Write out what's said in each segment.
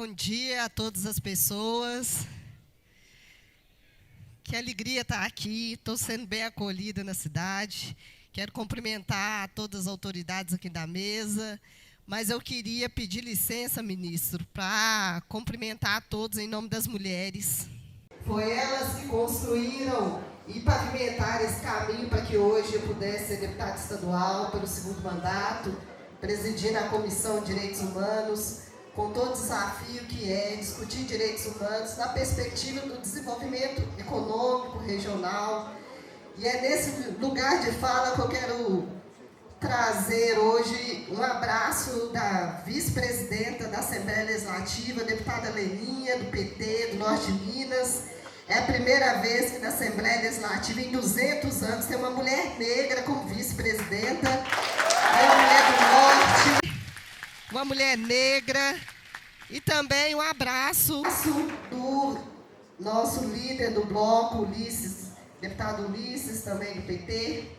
Bom dia a todas as pessoas. Que alegria estar aqui. Estou sendo bem acolhida na cidade. Quero cumprimentar todas as autoridades aqui da mesa. Mas eu queria pedir licença, ministro, para cumprimentar a todos em nome das mulheres. Foi elas que construíram e pavimentaram esse caminho para que hoje eu pudesse ser deputada estadual pelo segundo mandato, presidindo a Comissão de Direitos Humanos, com todo o desafio que é discutir direitos humanos na perspectiva do desenvolvimento econômico, regional. E é nesse lugar de fala que eu quero trazer hoje um abraço da vice-presidenta da Assembleia Legislativa, deputada Leninha, do PT, do Norte de Minas. É a primeira vez que na Assembleia Legislativa, em 200 anos, tem uma mulher negra como vice-presidenta. É uma mulher do Norte, uma mulher negra. E também um abraço do nosso líder do bloco, Ulisses, deputado Ulisses, também do PT.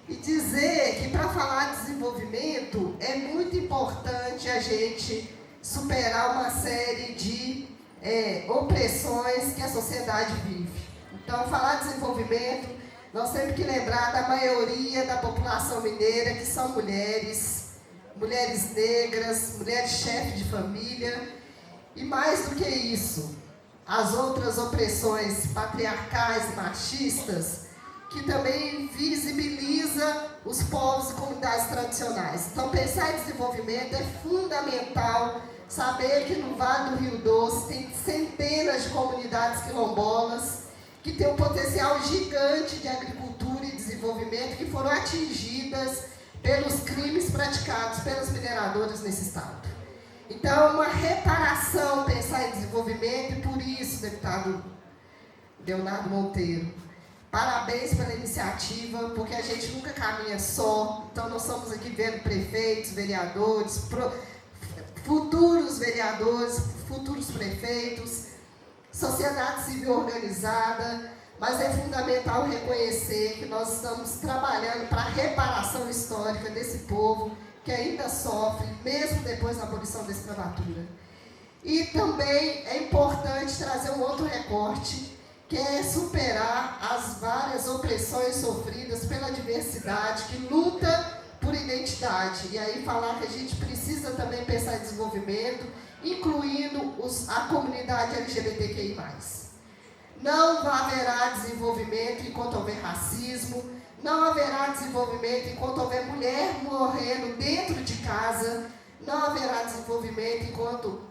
E dizer que para falar de desenvolvimento é muito importante a gente superar uma série de opressões que a sociedade vive. Então, falar de desenvolvimento, nós temos que lembrar da maioria da população mineira, que são mulheres negras, mulheres chefes de família. E mais do que isso, as outras opressões patriarcais e machistas, que também visibiliza os povos e comunidades tradicionais. Então, pensar em desenvolvimento é fundamental saber que no Vale do Rio Doce tem centenas de comunidades quilombolas que têm um potencial gigante de agricultura e desenvolvimento que foram atingidas pelos crimes praticados pelas mineradoras nesse estado. Então, uma reparação, pensar em desenvolvimento, e por isso, deputado Leonardo Monteiro, parabéns pela iniciativa, porque a gente nunca caminha só. Então, nós estamos aqui vendo prefeitos, vereadores, futuros vereadores, futuros prefeitos, sociedade civil organizada, mas é fundamental reconhecer que nós estamos trabalhando para a reparação histórica desse povo que ainda sofre, mesmo depois da abolição da escravatura. E também é importante trazer um outro recorte, que é superar as várias opressões sofridas pela diversidade, que luta por identidade. E aí falar que a gente precisa também pensar em desenvolvimento, incluindo a comunidade LGBTQI+. Não haverá desenvolvimento enquanto houver racismo, não haverá desenvolvimento enquanto houver mulher morrendo dentro de casa, não haverá desenvolvimento enquanto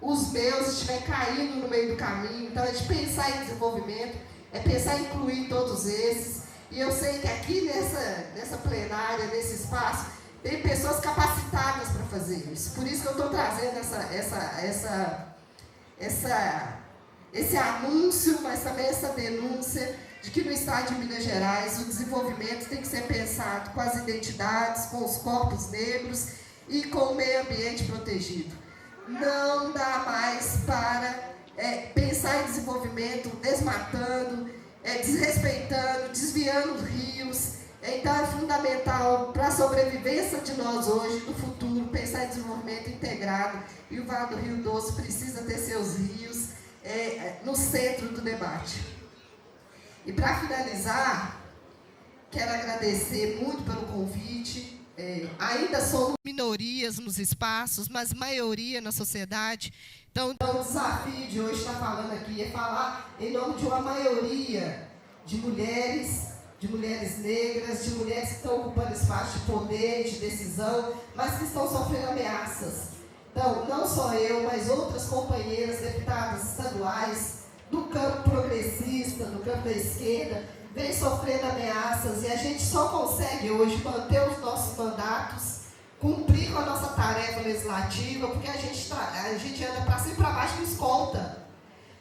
os meus estiverem caindo no meio do caminho. Então, a gente pensar em desenvolvimento é pensar em incluir todos esses. E eu sei que aqui nessa plenária, nesse espaço, tem pessoas capacitadas para fazer isso. Por isso que eu estou trazendo esse anúncio, mas também essa denúncia de que no estado de Minas Gerais o desenvolvimento tem que ser pensado com as identidades, com os corpos negros e com o meio ambiente protegido. Não dá mais para pensar em desenvolvimento desmatando, desrespeitando, desviando os rios. Então é fundamental para a sobrevivência de nós hoje, no futuro, pensar em desenvolvimento integrado. E o Vale do Rio Doce precisa ter seus rios no centro do debate. E para finalizar, quero agradecer muito pelo convite. Ainda somos minorias nos espaços, mas maioria na sociedade. Então, o desafio de hoje estar falando aqui é falar em nome de uma maioria de mulheres negras, de mulheres que estão ocupando espaço de poder, de decisão, mas que estão sofrendo ameaças. Então, não só eu, mas outras companheiras deputadas estaduais do campo progressista, do campo da esquerda, vem sofrendo ameaças, e a gente só consegue hoje manter os nossos mandatos, cumprir com a nossa tarefa legislativa, porque a gente anda para cima e para baixo com escolta.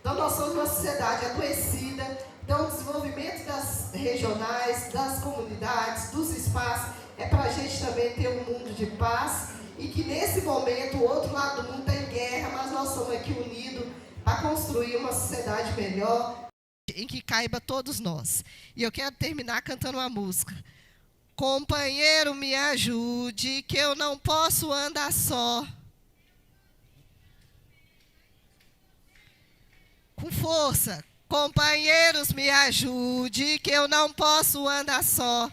Então, nós somos uma sociedade adoecida. Então, o desenvolvimento das regionais, das comunidades, dos espaços, é para a gente também ter um mundo de paz, e que nesse momento o outro lado do mundo está em guerra, mas nós somos aqui unidos para construir uma sociedade melhor, em que caiba todos nós. E eu quero terminar cantando uma música. Companheiro, me ajude, que eu não posso andar só. força. Companheiros, me ajude, que eu não posso andar só.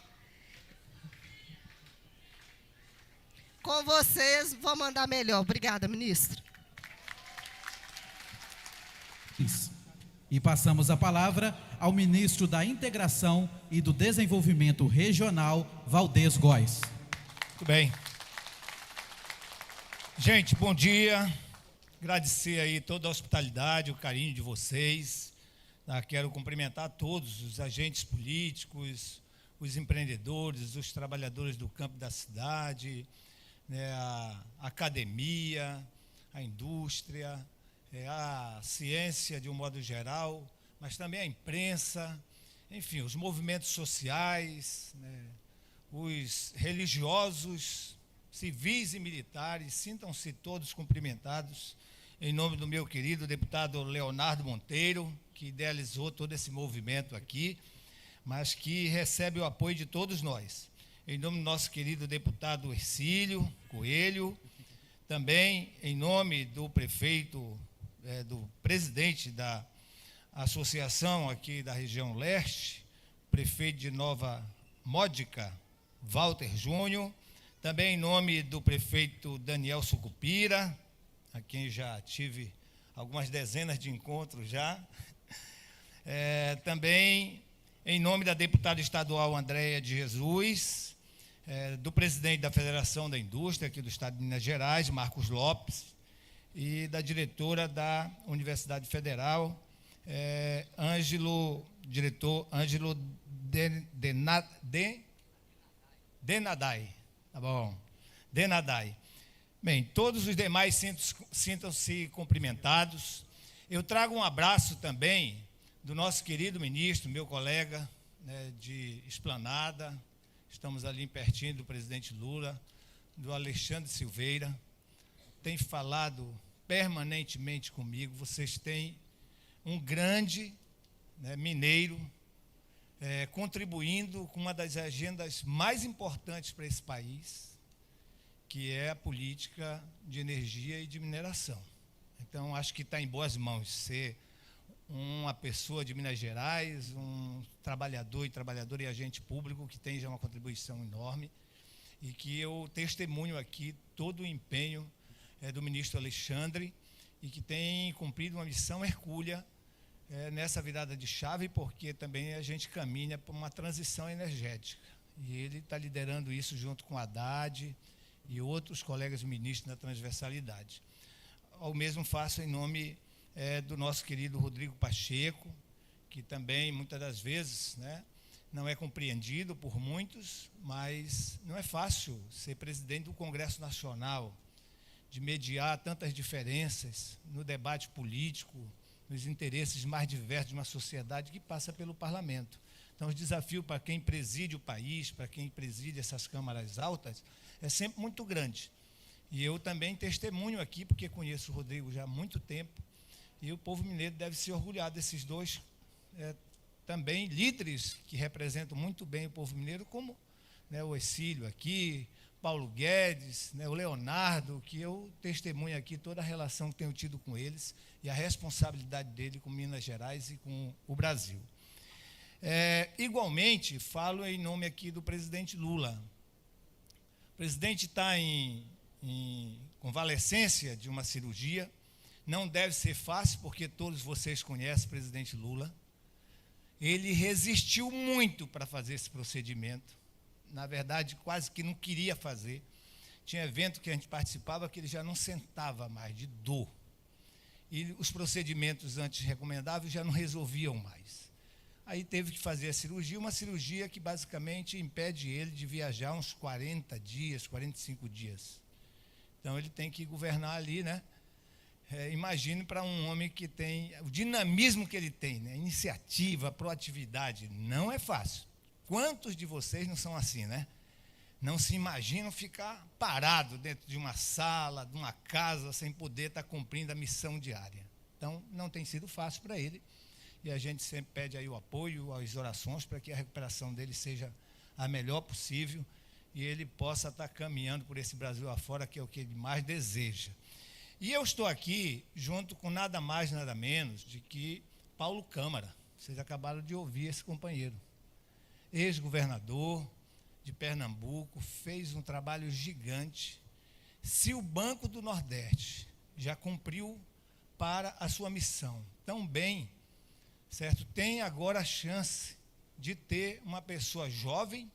Com vocês, vamos andar melhor. Obrigada, ministro. E passamos a palavra ao ministro da Integração e do Desenvolvimento Regional, Valdez Góes. Muito bem. Gente, bom dia. Agradecer aí toda a hospitalidade, o carinho de vocês. Quero cumprimentar todos os agentes políticos, os empreendedores, os trabalhadores do campo da cidade, né, a academia, a indústria, a ciência de um modo geral, mas também a imprensa, enfim, os movimentos sociais, né, os religiosos, civis e militares, sintam-se todos cumprimentados, em nome do meu querido deputado Leonardo Monteiro, que idealizou todo esse movimento aqui, mas que recebe o apoio de todos nós. Em nome do nosso querido deputado Hercílio Coelho, também em nome do prefeito, do presidente da associação aqui da região leste, prefeito de Nova Módica, Walter Júnior, também em nome do prefeito Daniel Sucupira, a quem já tive algumas dezenas de encontros já, também em nome da deputada estadual Andréia de Jesus, do presidente da Federação da Indústria aqui do Estado de Minas Gerais, Marcos Lopes, e da diretora da Universidade Federal, diretor Ângelo Denadai, tá bom? Denadai. Bem, todos os demais sintam-se cumprimentados. Eu trago um abraço também do nosso querido ministro, meu colega, né, de Esplanada, estamos ali pertinho do presidente Lula, do Alexandre Silveira, tem falado permanentemente comigo. Vocês têm um grande, né, mineiro, contribuindo com uma das agendas mais importantes para esse país, que é a política de energia e de mineração. Então, acho que está em boas mãos ser uma pessoa de Minas Gerais, um trabalhador e agente público que tem já uma contribuição enorme e que eu testemunho aqui todo o empenho do ministro Alexandre e que tem cumprido uma missão hercúlea nessa virada de chave, porque também a gente caminha para uma transição energética. E ele está liderando isso junto com Haddad e outros colegas ministros na transversalidade. O mesmo faço em nome do nosso querido Rodrigo Pacheco, que também, muitas das vezes, né, não é compreendido por muitos, mas não é fácil ser presidente do Congresso Nacional, de mediar tantas diferenças no debate político, nos interesses mais diversos de uma sociedade que passa pelo parlamento. Então, o desafio para quem preside o país, para quem preside essas câmaras altas, é sempre muito grande. E eu também testemunho aqui, porque conheço o Rodrigo já há muito tempo, e o povo mineiro deve se orgulhar desses dois também líderes que representam muito bem o povo mineiro, como, né, o Hercílio aqui, Paulo Guedes, né, o Leonardo, que eu testemunho aqui toda a relação que tenho tido com eles e a responsabilidade dele com Minas Gerais e com o Brasil. Igualmente, falo em nome aqui do presidente Lula. O presidente está em convalescência de uma cirurgia. Não deve ser fácil, porque todos vocês conhecem o presidente Lula. Ele resistiu muito para fazer esse procedimento. Na verdade, quase que não queria fazer. Tinha evento que a gente participava que ele já não sentava mais, de dor. E os procedimentos antes recomendáveis já não resolviam mais. Aí teve que fazer a cirurgia, uma cirurgia que basicamente impede ele de viajar uns 40 dias, 45 dias. Então, ele tem que governar ali, né? Imagine para um homem que tem o dinamismo que ele tem, né? Iniciativa, proatividade, não é fácil. Quantos de vocês não são assim, né? Não se imaginam ficar parado dentro de uma sala, de uma casa, sem poder estar cumprindo a missão diária. Então, não tem sido fácil para ele, e a gente sempre pede aí o apoio, as orações, para que a recuperação dele seja a melhor possível, e ele possa estar caminhando por esse Brasil afora, que é o que ele mais deseja. E eu estou aqui junto com nada mais, nada menos de que Paulo Câmara. Vocês acabaram de ouvir esse companheiro. Ex-governador de Pernambuco, fez um trabalho gigante. Se o Banco do Nordeste já cumpriu para a sua missão tão bem, certo? Tem agora a chance de ter uma pessoa jovem,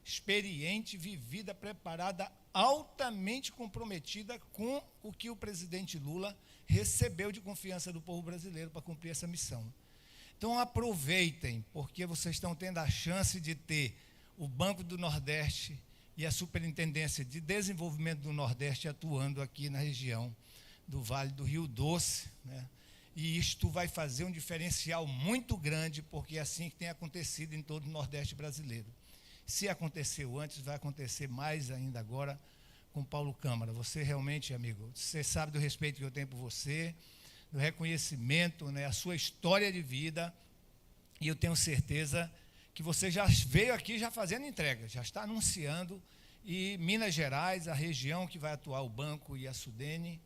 experiente, vivida, preparada, altamente comprometida com o que o presidente Lula recebeu de confiança do povo brasileiro para cumprir essa missão. Então, aproveitem, porque vocês estão tendo a chance de ter o Banco do Nordeste e a Superintendência de Desenvolvimento do Nordeste atuando aqui na região do Vale do Rio Doce, né? E isto vai fazer um diferencial muito grande, porque é assim que tem acontecido em todo o Nordeste brasileiro. Se aconteceu antes, vai acontecer mais ainda agora com Paulo Câmara. Você realmente, amigo, você sabe do respeito que eu tenho por você, do reconhecimento, né, a sua história de vida, e eu tenho certeza que você já veio aqui já fazendo entrega, já está anunciando, e Minas Gerais, a região que vai atuar o banco e a Sudene,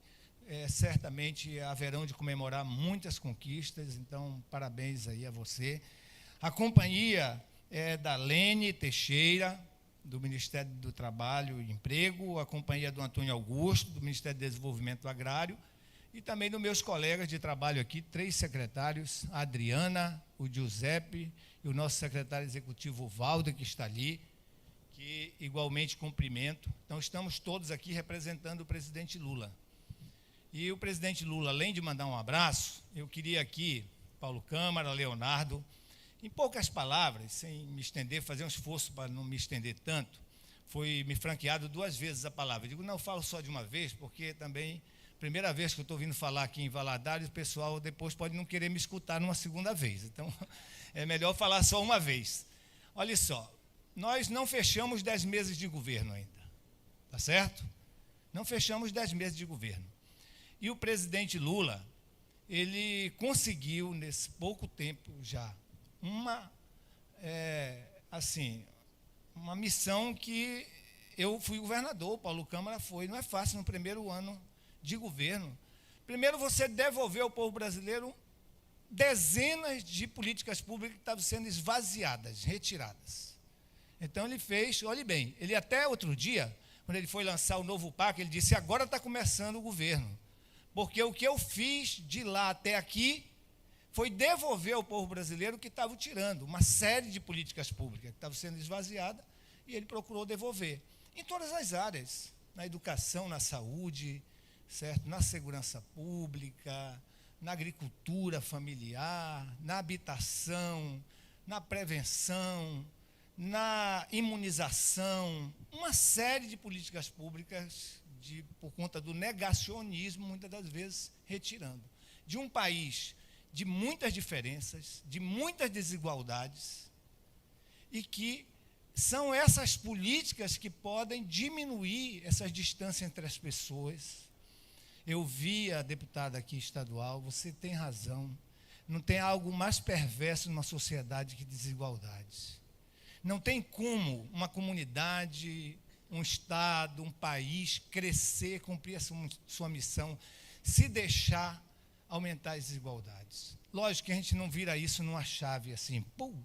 certamente haverão de comemorar muitas conquistas, então parabéns aí a você. A companhia é da Lene Teixeira, do Ministério do Trabalho e Emprego, a companhia do Antônio Augusto, do Ministério do Desenvolvimento Agrário, e também dos meus colegas de trabalho aqui, 3 secretários, a Adriana, o Giuseppe e o nosso secretário executivo, o Valdo, que está ali, que igualmente cumprimento. Então, estamos todos aqui representando o presidente Lula. E o presidente Lula, além de mandar um abraço, eu queria aqui, Paulo Câmara, Leonardo, em poucas palavras, sem me estender, fazer um esforço para não me estender tanto, foi me franqueado 2 vezes a palavra. Eu digo, não, eu falo só de uma vez, porque também, primeira vez que eu estou vindo falar aqui em Valadares, o pessoal depois pode não querer me escutar numa segunda vez. Então, é melhor falar só uma vez. Olha só, nós não fechamos 10 meses de governo ainda, tá certo? Não fechamos 10 meses de governo. E o presidente Lula, ele conseguiu, nesse pouco tempo já, uma missão que eu fui governador, Paulo Câmara foi. Não é fácil no primeiro ano de governo. Primeiro, você devolver ao povo brasileiro dezenas de políticas públicas que estavam sendo esvaziadas, retiradas. Então, ele fez, olhe bem, ele até outro dia, quando ele foi lançar o novo PAC, ele disse, agora está começando o governo. Porque o que eu fiz de lá até aqui foi devolver ao povo brasileiro o que estavam tirando, uma série de políticas públicas que estavam sendo esvaziadas, e ele procurou devolver. Em todas as áreas, na educação, na saúde, certo? Na segurança pública, na agricultura familiar, na habitação, na prevenção, na imunização, uma série de políticas públicas por conta do negacionismo, muitas das vezes retirando. De um país de muitas diferenças, de muitas desigualdades, e que são essas políticas que podem diminuir essas distâncias entre as pessoas. Eu vi a deputada aqui estadual, você tem razão, não tem algo mais perverso numa sociedade que desigualdades. Não tem como uma comunidade, um estado, um país crescer, cumprir a sua missão, se deixar aumentar as desigualdades. Lógico que a gente não vira isso numa chave assim, pum,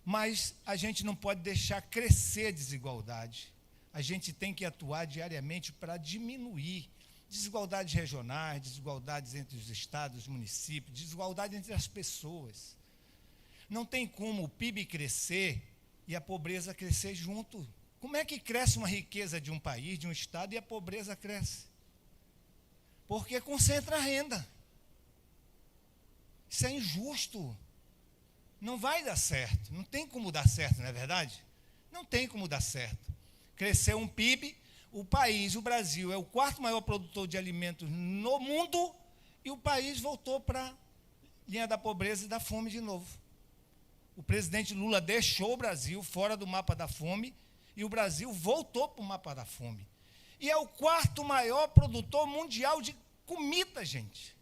mas a gente não pode deixar crescer a desigualdade. A gente tem que atuar diariamente para diminuir desigualdades regionais, desigualdades entre os estados, os municípios, desigualdade entre as pessoas. Não tem como o PIB crescer e a pobreza crescer junto. Como é que cresce uma riqueza de um país, de um estado, e a pobreza cresce? Porque concentra a renda. Isso é injusto. Não vai dar certo. Não tem como dar certo, não é verdade? Não tem como dar certo. Cresceu um PIB, o país, o Brasil, é o 4º maior produtor de alimentos no mundo, e o país voltou para a linha da pobreza e da fome de novo. O presidente Lula deixou o Brasil fora do mapa da fome, e o Brasil voltou para o mapa da fome. E é o 4º maior produtor mundial de comida, gente.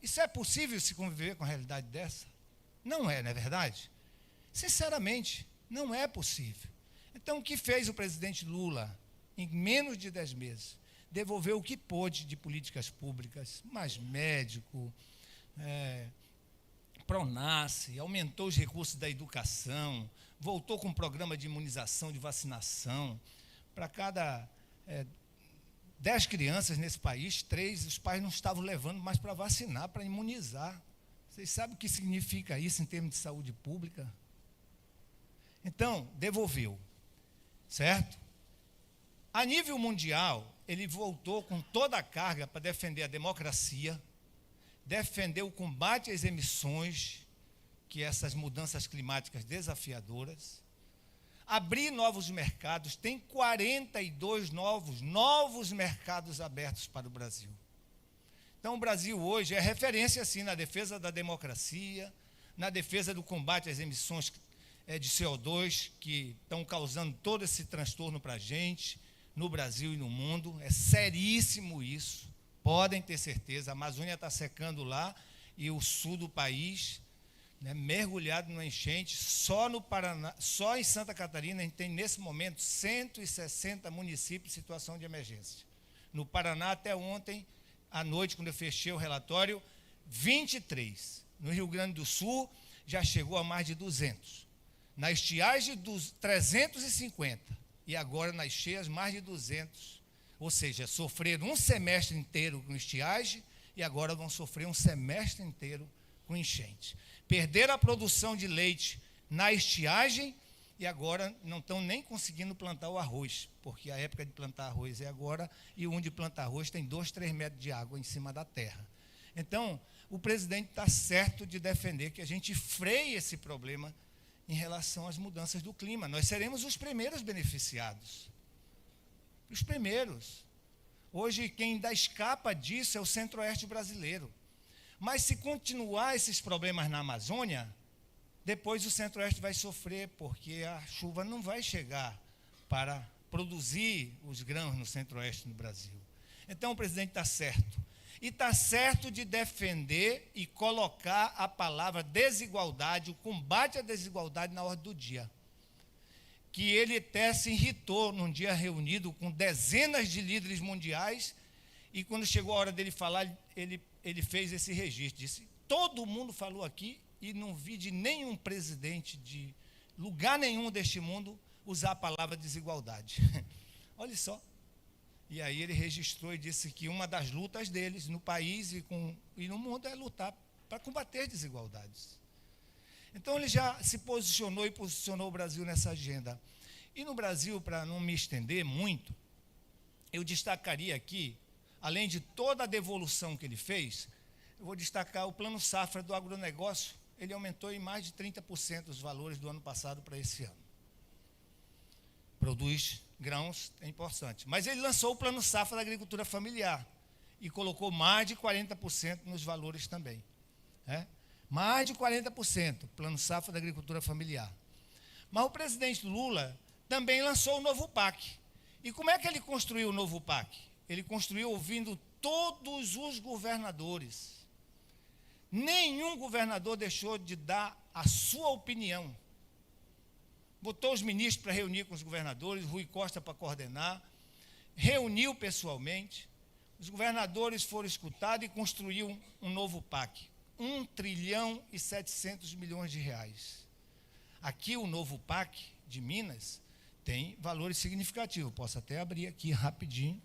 Isso é possível se conviver com a realidade dessa? Não é verdade? Sinceramente, não é possível. Então, o que fez o presidente Lula em menos de 10 meses? Devolveu o que pôde de políticas públicas, mais médico, Pronasce, aumentou os recursos da educação, voltou com um programa de imunização, de vacinação. Para cada 10 crianças nesse país, 3 os pais não estavam levando mais para vacinar, para imunizar. Vocês sabem o que significa isso em termos de saúde pública? Então, devolveu, certo? A nível mundial, ele voltou com toda a carga para defender a democracia, defender o combate às emissões, que essas mudanças climáticas desafiadoras, abrir novos mercados, tem 42 novos mercados abertos para o Brasil. Então, o Brasil hoje é referência, assim, na defesa da democracia, na defesa do combate às emissões de CO2, que estão causando todo esse transtorno para a gente, no Brasil e no mundo. É seríssimo isso, podem ter certeza. A Amazônia está secando lá e o sul do país, né, mergulhado numa enchente. Só no Paraná, só em Santa Catarina, a gente tem nesse momento 160 municípios em situação de emergência. No Paraná, até ontem à noite, quando eu fechei o relatório, 23. No Rio Grande do Sul, já chegou a mais de 200. Na estiagem, 350. E agora, nas cheias, mais de 200. Ou seja, sofreram um semestre inteiro com estiagem e agora vão sofrer um semestre inteiro com enchente. Perderam a produção de leite na estiagem e agora não estão nem conseguindo plantar o arroz, porque a época de plantar arroz é agora e onde plantar arroz tem 2, 3 metros de água em cima da terra. Então, o presidente está certo de defender que a gente freie esse problema em relação às mudanças do clima. Nós seremos os primeiros beneficiados. Os primeiros. Hoje, quem ainda escapa disso é o centro-oeste brasileiro. Mas, se continuar esses problemas na Amazônia, depois o centro-oeste vai sofrer, porque a chuva não vai chegar para produzir os grãos no centro-oeste do Brasil. Então, o presidente está certo. E está certo de defender e colocar a palavra desigualdade, o combate à desigualdade na ordem do dia. Que ele até se irritou num dia reunido com dezenas de líderes mundiais e quando chegou a hora dele falar, ele fez esse registro, disse, todo mundo falou aqui e não vi de nenhum presidente de lugar nenhum deste mundo usar a palavra desigualdade. Olha só. E aí ele registrou e disse que uma das lutas deles no país e no mundo é lutar para combater desigualdades. Então ele já se posicionou e posicionou o Brasil nessa agenda. E no Brasil, para não me estender muito, eu destacaria aqui, além de toda a devolução que ele fez, eu vou destacar o Plano Safra do agronegócio. Ele aumentou em mais de 30% os valores do ano passado para esse ano. Produz grãos, é importante. Mas ele lançou o Plano Safra da agricultura familiar e colocou mais de 40% nos valores também. Mais de 40%, Plano Safra da agricultura familiar. Mas o presidente Lula também lançou o novo PAC. E como é que ele construiu o novo PAC? Ele construiu ouvindo todos os governadores. Nenhum governador deixou de dar a sua opinião. Botou os ministros para reunir com os governadores, Rui Costa para coordenar, reuniu pessoalmente, os governadores foram escutados e construiu um novo PAC, 1 trilhão e 700 milhões de reais. Aqui o novo PAC de Minas tem valores significativos, posso até abrir aqui rapidinho,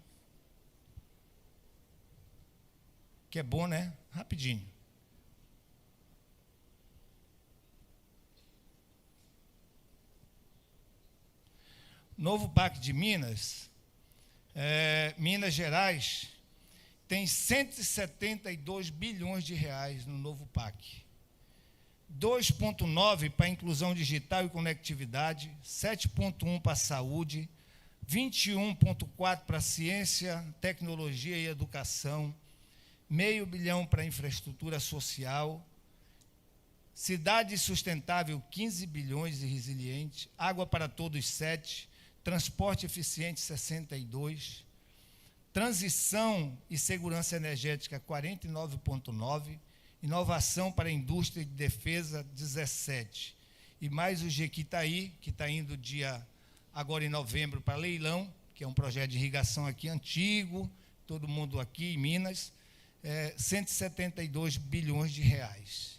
que é bom, né? Rapidinho. Novo PAC de Minas, Minas Gerais, tem 172 bilhões de reais no novo PAC. 2,9 para inclusão digital e conectividade, 7,1 para saúde, 21,4 para ciência, tecnologia e educação, R$500 milhão para infraestrutura social, cidade sustentável, 15 bilhões e resiliente, água para todos, 7, transporte eficiente, 62, transição e segurança energética, 49,9, inovação para a indústria de defesa, 17. E mais o Jequitaí, que está indo agora em novembro para leilão, que é um projeto de irrigação aqui antigo, todo mundo aqui em Minas, 172 bilhões de reais.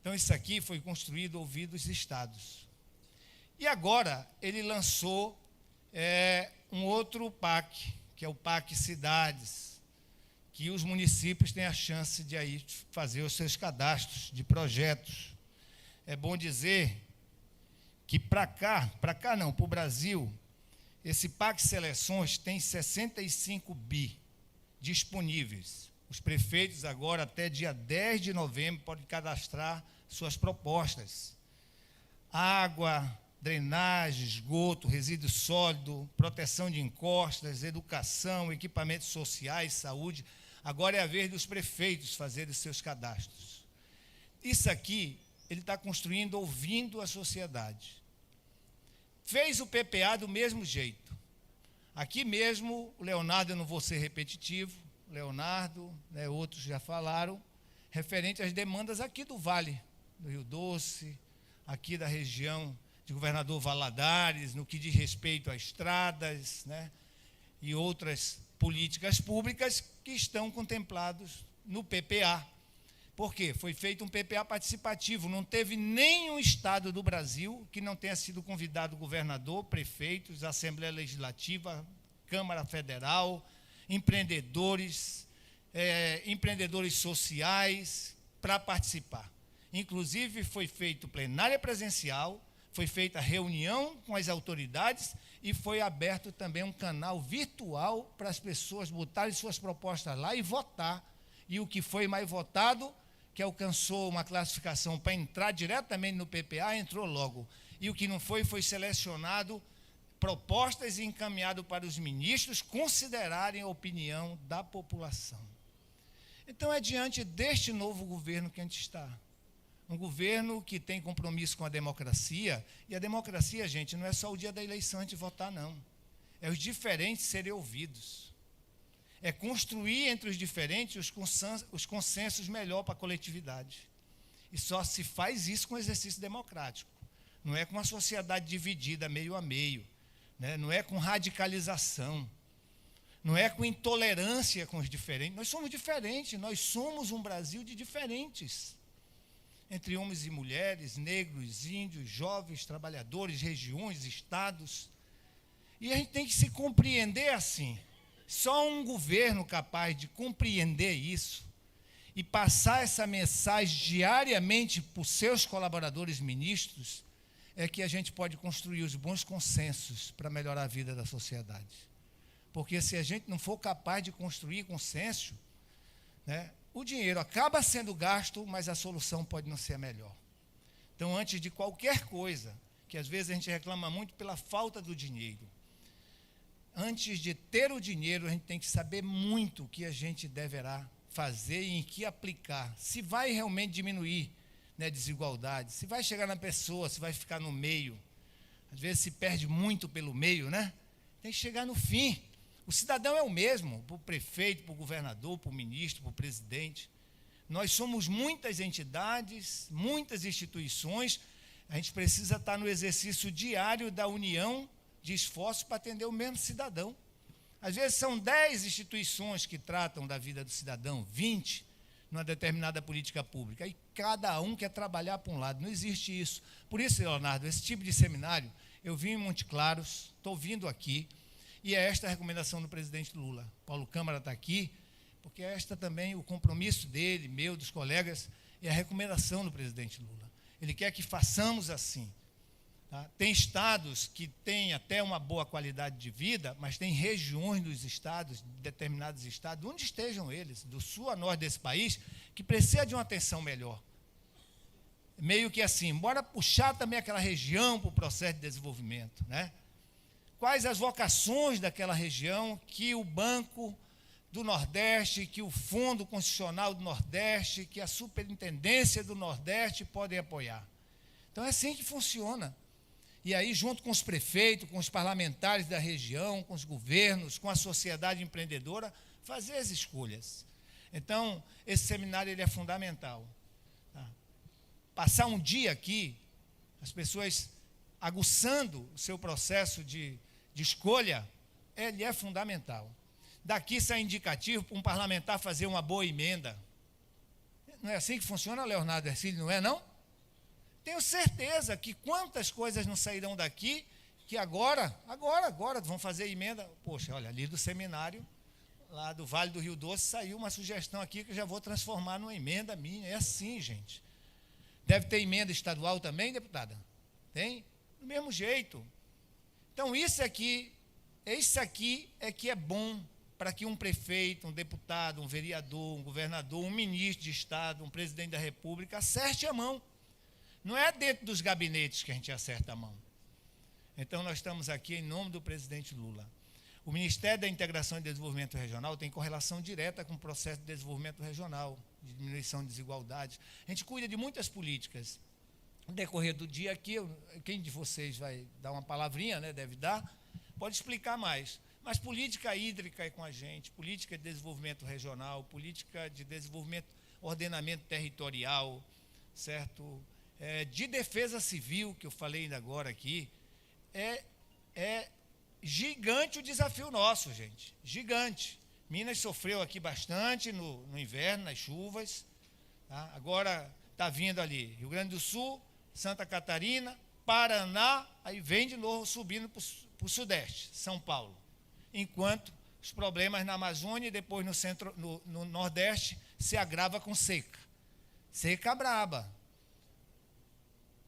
Então, isso aqui foi construído ouvindo os estados. E agora, ele lançou um outro PAC, que é o PAC Cidades, que os municípios têm a chance de aí fazer os seus cadastros de projetos. É bom dizer que para o Brasil, esse PAC Seleções tem 65 bi disponíveis. Os prefeitos agora, até dia 10 de novembro, podem cadastrar suas propostas. Água, drenagem, esgoto, resíduo sólido, proteção de encostas, educação, equipamentos sociais, saúde. Agora é a vez dos prefeitos fazerem os seus cadastros. Isso aqui, ele está construindo ouvindo a sociedade. Fez o PPA do mesmo jeito. Aqui mesmo, o Leonardo, eu não vou ser repetitivo, Leonardo, outros já falaram, referente às demandas aqui do Vale do Rio Doce, aqui da região de Governador Valadares, no que diz respeito a estradas, e outras políticas públicas que estão contemplados no PPA. Por quê? Foi feito um PPA participativo, não teve nenhum estado do Brasil que não tenha sido convidado governador, prefeitos, Assembleia Legislativa, Câmara Federal, empreendedores sociais, para participar. Inclusive, foi feito plenária presencial, foi feita reunião com as autoridades e foi aberto também um canal virtual para as pessoas botarem suas propostas lá e votar. E o que foi mais votado, que alcançou uma classificação para entrar diretamente no PPA, entrou logo. E o que não foi, foi selecionado propostas e encaminhado para os ministros considerarem a opinião da população. Então, é diante deste novo governo que a gente está. Um governo que tem compromisso com a democracia, e a democracia, gente, não é só o dia da eleição a gente votar, não. É os diferentes serem ouvidos. É construir entre os diferentes os consensos melhor para a coletividade. E só se faz isso com exercício democrático. Não é com a sociedade dividida meio a meio. Não é com radicalização. Não é com intolerância com os diferentes. Nós somos diferentes, nós somos um Brasil de diferentes. Entre homens e mulheres, negros, índios, jovens, trabalhadores, regiões, estados. E a gente tem que se compreender assim. Só um governo capaz de compreender isso e passar essa mensagem diariamente para os seus colaboradores ministros é que a gente pode construir os bons consensos para melhorar a vida da sociedade. Porque se a gente não for capaz de construir consenso, o dinheiro acaba sendo gasto, mas a solução pode não ser a melhor. Então, antes de qualquer coisa, que às vezes a gente reclama muito pela falta do dinheiro, antes de ter o dinheiro, a gente tem que saber muito o que a gente deverá fazer e em que aplicar. Se vai realmente diminuir a desigualdade, se vai chegar na pessoa, se vai ficar no meio. Às vezes se perde muito pelo meio, Tem que chegar no fim. O cidadão é o mesmo, para o prefeito, para o governador, para o ministro, para o presidente. Nós somos muitas entidades, muitas instituições, a gente precisa estar no exercício diário da união de esforços para atender o mesmo cidadão. Às vezes são 10 instituições que tratam da vida do cidadão, 20, numa determinada política pública, e cada um quer trabalhar para um lado, não existe isso. Por isso, Leonardo, esse tipo de seminário, eu vim em Monte Claros, estou vindo aqui, e é esta a recomendação do presidente Lula. Paulo Câmara está aqui, porque é esta também o compromisso dele, meu, dos colegas, é a recomendação do presidente Lula. Ele quer que façamos assim. Tá? Tem estados que têm até uma boa qualidade de vida, mas tem regiões dos estados, determinados estados, onde estejam eles, do sul a norte desse país, que precisa de uma atenção melhor. Meio que assim, bora puxar também aquela região para o processo de desenvolvimento, Quais as vocações daquela região que o Banco do Nordeste, que o Fundo Constitucional do Nordeste, que a Superintendência do Nordeste podem apoiar. Então, é assim que funciona. E aí, junto com os prefeitos, com os parlamentares da região, com os governos, com a sociedade empreendedora, fazer as escolhas. Então, esse seminário ele é fundamental. Tá? Passar um dia aqui, as pessoas aguçando o seu processo de escolha, ele é fundamental. daqui sai indicativo para um parlamentar fazer uma boa emenda. Não é assim que funciona, Leonardo Ercílio, não é não? Tenho certeza que quantas coisas não sairão daqui, que agora vão fazer emenda. Poxa, olha, ali do seminário, lá do Vale do Rio Doce, saiu uma sugestão aqui que eu já vou transformar numa emenda minha. É assim, gente. Deve ter emenda estadual também, deputada? Tem? Do mesmo jeito. Então, isso aqui é que é bom para que um prefeito, um deputado, um vereador, um governador, um ministro de Estado, um presidente da República acerte a mão. Não é dentro dos gabinetes que a gente acerta a mão. Então, nós estamos aqui em nome do presidente Lula. O Ministério da Integração e Desenvolvimento Regional tem correlação direta com o processo de desenvolvimento regional, de diminuição de desigualdades. A gente cuida de muitas políticas. No decorrer do dia aqui, quem de vocês vai dar uma palavrinha, né, deve dar, pode explicar mais. Mas política hídrica é com a gente, política de desenvolvimento regional, política de desenvolvimento, ordenamento territorial, certo? De defesa civil, que eu falei ainda agora aqui, é gigante o desafio nosso, gente, gigante. Minas sofreu aqui bastante no inverno, nas chuvas, tá? Agora está vindo ali Rio Grande do Sul, Santa Catarina, Paraná, aí vem de novo subindo para o Sudeste, São Paulo. Enquanto os problemas na Amazônia e depois no Nordeste se agrava com seca. Seca braba.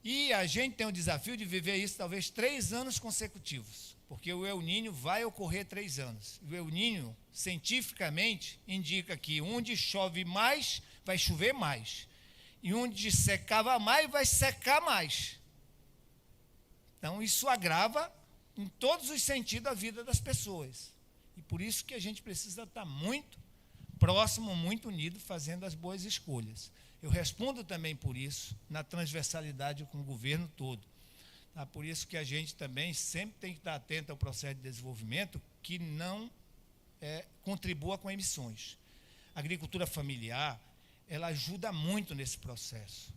E a gente tem o desafio de viver isso talvez 3 anos consecutivos, porque o El Niño vai ocorrer 3 anos. O El Niño, cientificamente, indica que onde chove mais, vai chover mais. E onde secava mais, vai secar mais. Então, isso agrava em todos os sentidos a vida das pessoas. E por isso que a gente precisa estar muito próximo, muito unido, fazendo as boas escolhas. Eu respondo também por isso, na transversalidade com o governo todo. Tá? Por isso que a gente também sempre tem que estar atento ao processo de desenvolvimento que não contribua com emissões. A agricultura familiar, ela ajuda muito nesse processo.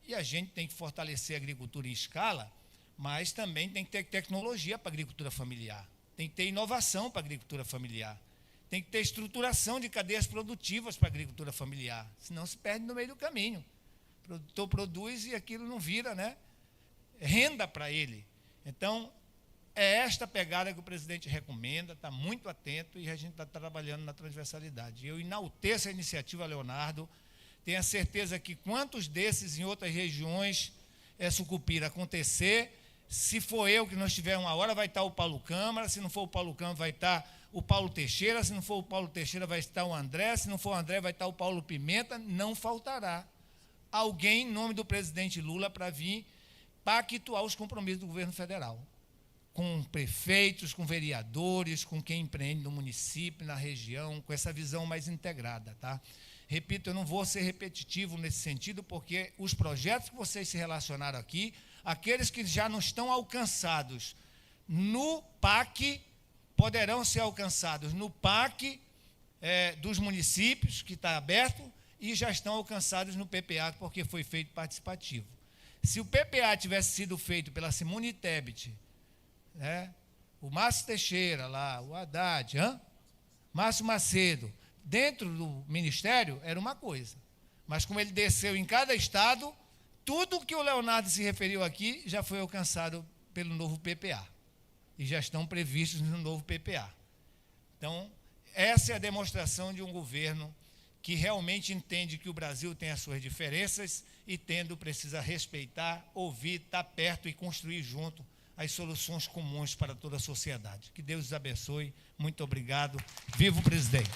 E a gente tem que fortalecer a agricultura em escala, mas também tem que ter tecnologia para a agricultura familiar. Tem que ter inovação para a agricultura familiar. Tem que ter estruturação de cadeias produtivas para a agricultura familiar, senão se perde no meio do caminho. O produtor produz e aquilo não vira, né, renda para ele. Então, é esta pegada que o presidente recomenda, está muito atento e a gente está trabalhando na transversalidade. Eu enalteço a iniciativa, Leonardo, tenho a certeza que quantos desses em outras regiões Sucupira acontecer, se for eu que não estiver uma hora, vai estar o Paulo Câmara, se não for o Paulo Câmara, vai estar o Paulo Teixeira, se não for o Paulo Teixeira, vai estar o André, se não for o André, vai estar o Paulo Pimenta, não faltará alguém em nome do presidente Lula para vir pactuar os compromissos do governo federal, com prefeitos, com vereadores, com quem empreende no município, na região, com essa visão mais integrada, tá? Repito, eu não vou ser repetitivo nesse sentido, porque os projetos que vocês se relacionaram aqui, aqueles que já não estão alcançados no PAC, poderão ser alcançados no PAC dos municípios, que está aberto, e já estão alcançados no PPA, porque foi feito participativo. Se o PPA tivesse sido feito pela Simone Tebet, né, o Márcio Teixeira, lá, o Haddad, Márcio Macedo, dentro do Ministério, era uma coisa. Mas como ele desceu em cada estado, tudo que o Leonardo se referiu aqui já foi alcançado pelo novo PPA. E já estão previstos no novo PPA. Então, essa é a demonstração de um governo que realmente entende que o Brasil tem as suas diferenças e, tendo, precisa respeitar, ouvir, estar perto e construir junto as soluções comuns para toda a sociedade. Que Deus os abençoe. Muito obrigado. Viva o presidente.